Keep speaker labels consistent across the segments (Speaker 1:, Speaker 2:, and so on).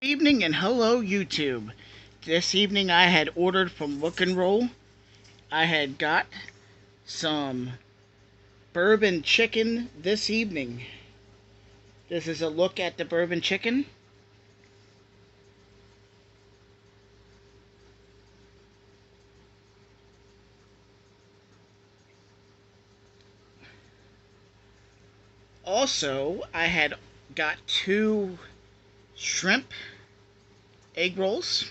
Speaker 1: Evening and hello YouTube. This evening I had ordered from Rook and Roll. I had got some bourbon chicken this evening. This is a look at the bourbon chicken. Also, I had got two shrimp egg rolls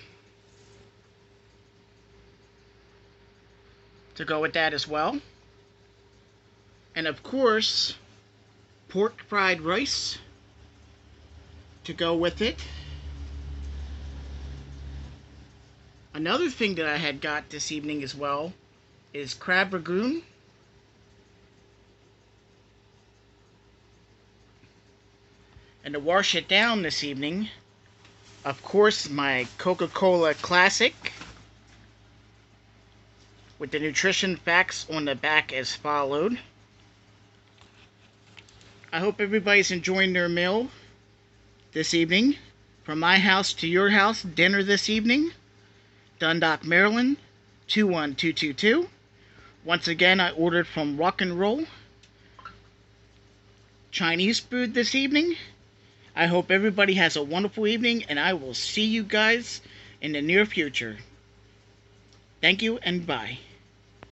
Speaker 1: to go with that as well. And of course, pork fried rice to go with it. Another thing that I had got this evening as well is crab ragoon. And to wash it down this evening, of course, my Coca-Cola Classic with the nutrition facts on the back as followed. I hope everybody's enjoying their meal this evening. From my house to your house, dinner this evening, Dundalk, Maryland, 21222. Once again, I ordered from Rock and Roll Chinese food this evening. I hope everybody has a wonderful evening, and I will see you guys in the near future. Thank you and bye.